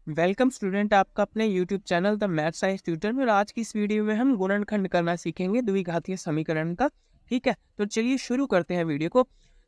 Welcome student, आपका अपने YouTube channel the math science tutor में। और आज की इस वीडियो में हम गुणनखंड करना सीखेंगे द्विघातीय समीकरण का। ठीक है, तो चलिए शुरू करते हैं वीडियो को।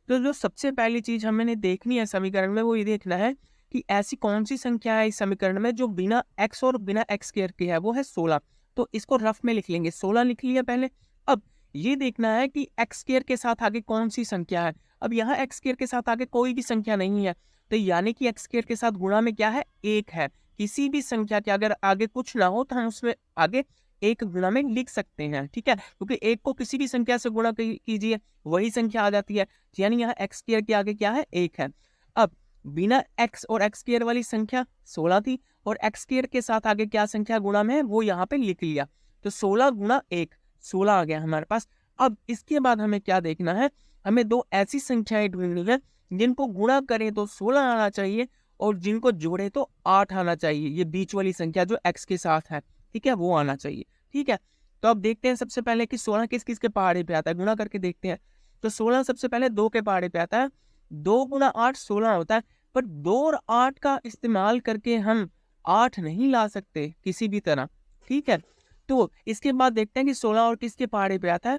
तो जो सबसे पहली चीज हमें देखनी है समीकरण में, वो ये देखना है कि ऐसी कौन सी संख्या है इस समीकरण में जो बिना एक्स और बिना एक्स स्क्वायर की है। वो है 16। तो इसको रफ में लिख लेंगे, 16 लिख लिया पहले। अब ये देखना है कि एक्स स्क्वायर के साथ आगे कौन सी संख्या है। अब यहाँ एक्स स्क्वायर के साथ आगे कोई भी संख्या नहीं है, तो यानी कि एक्स स्क्वायर के साथ गुणा में क्या है, एक है। किसी भी संख्या के अगर आगे कुछ ना हो तो हम उसमें आगे एक गुणा में लिख सकते हैं। ठीक है, क्योंकि एक को किसी भी संख्या से गुणा कीजिए, वही संख्या आ जाती है। यानी यहाँ एक्स स्क्वायर के आगे क्या है, एक है। अब बिना एक्स और एक्स स्क्वायर वाली संख्या 16 थी, और एक्स स्क्वायर के साथ आगे क्या संख्या गुणा में है वो यहाँ पे लिख लिया। तो 16 गुणा 1, 16 आ गया हमारे पास। अब इसके बाद हमें क्या देखना है, हमें दो ऐसी संख्याएं ढूंढनी है जिनको गुणा करें तो 16 आना चाहिए, और जिनको जोड़े तो 8 आना चाहिए। ये बीच वाली संख्या जो x के साथ है, ठीक है, वो आना चाहिए। ठीक है, तो अब देखते हैं सबसे पहले कि 16 किस किस के पहाड़े पे आता है, गुणा करके देखते हैं। तो 16 सबसे पहले 2 के पहाड़े पे आता है। 2 गुणा 8 16 होता है, पर 2 और 8 का इस्तेमाल करके हम 8 नहीं ला सकते किसी भी तरह। ठीक है, तो इसके बाद देखते हैं कि 16 और किसके पहाड़े पे आता है।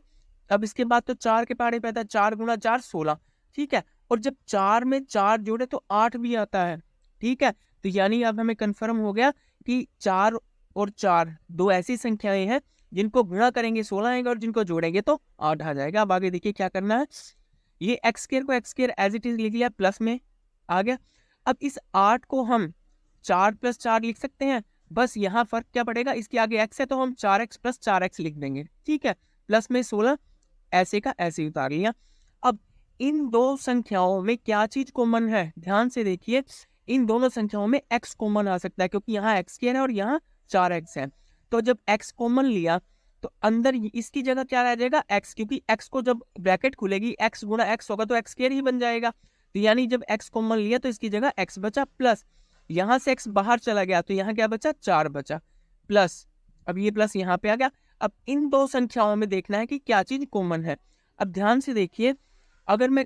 अब इसके बाद तो 4 के पहाड़े पे आता है। 4 गुणा 4 16। ठीक है, और जब 4 में 4 जोड़े तो 8 भी आता है। ठीक है, तो यानी अब हमें कंफर्म हो गया कि 4 और 4 दो ऐसी संख्याएं हैं जिनको गुणा करेंगे 16 आएगा, और जिनको जोड़ेंगे तो 8 आ जाएगा। अब आगे देखिए क्या करना है। ये एक्स स्क्वायर को x square as it is लिख लिया, प्लस में आ गया। अब इस 8 को हम 4 प्लस 4 लिख सकते हैं। बस यहाँ फर्क क्या पड़ेगा, इसके आगे एक्स है तो हम 4x प्लस 4x लिख देंगे। ठीक है, प्लस में 16 ऐसे का ऐसे ही उतार लिया। अब इन दो संख्याओं में क्या चीज कॉमन है, ध्यान से देखिए। इन दोनों संख्याओं में x कॉमन आ सकता है, क्योंकि यहाँ x स्क्वायर है और यहाँ 4x है। तो जब x कॉमन लिया तो अंदर इसकी जगह क्या रह जाएगा, x, क्योंकि x को जब ब्रैकेट खुलेगी x गुणा x होगा तो x स्क्वायर ही बन जाएगा। तो यानी जब x कॉमन लिया तो इसकी जगह x बचा, प्लस यहाँ से x बाहर चला गया तो यहाँ क्या बचा, 4 बचा, प्लस अब ये प्लस यहाँ पे आ गया। अब इन दो संख्याओं में देखना है कि क्या चीज कॉमन है। अब ध्यान से देखिए, अगर मैं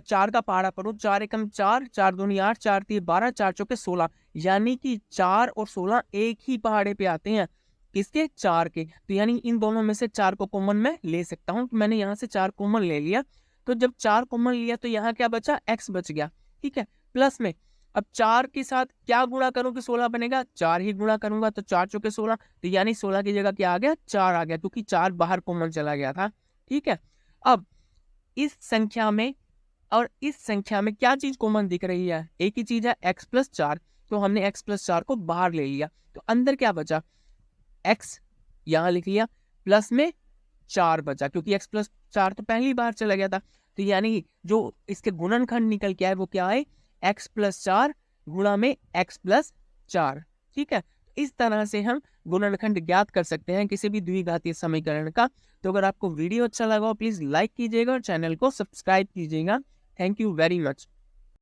4 का पहाड़ा पढ़ूं, 4 एकम 4, 4 दूनी 8, 4 तीन 12, 4 चौके 16, यानी कि 4 और 16 एक ही पहाड़े पे आते हैं। किसके, 4 के। तो यानी इन दोनों में से 4 को कॉमन मैं ले सकता हूँ। मैंने यहाँ से 4 कॉमन ले लिया। तो जब 4 कॉमन लिया तो यहाँ क्या बचा, x बच गया। ठीक है, प्लस में अब 4 के साथ क्या गुणा करूं कि 16 बनेगा, 4 ही गुणा करूंगा तो 4 चौके 16, तो यानी 16 की जगह क्या आ गया, 4 आ गया, क्योंकि 4 बाहर कॉमन चला गया था। ठीक है, अब इस संख्या में और इस संख्या में क्या चीज कॉमन दिख रही है, एक ही चीज है, x प्लस 4। तो हमने x प्लस 4 को बाहर ले लिया, तो अंदर क्या बचा, x यहां लिख लिया, प्लस में 4 बचा, क्योंकि x प्लस 4 तो पहली बार चला गया था। तो यानी जो इसके गुणनखंड निकल के आए वो क्या है, x प्लस 4 गुणा में x प्लस 4। ठीक है, इस तरह से हम गुणनखंड ज्ञात कर सकते हैं किसी भी द्विघातीय समीकरण का। तो अगर आपको वीडियो अच्छा लगा हो प्लीज लाइक कीजिएगा और चैनल को सब्सक्राइब कीजिएगा। Thank you very much.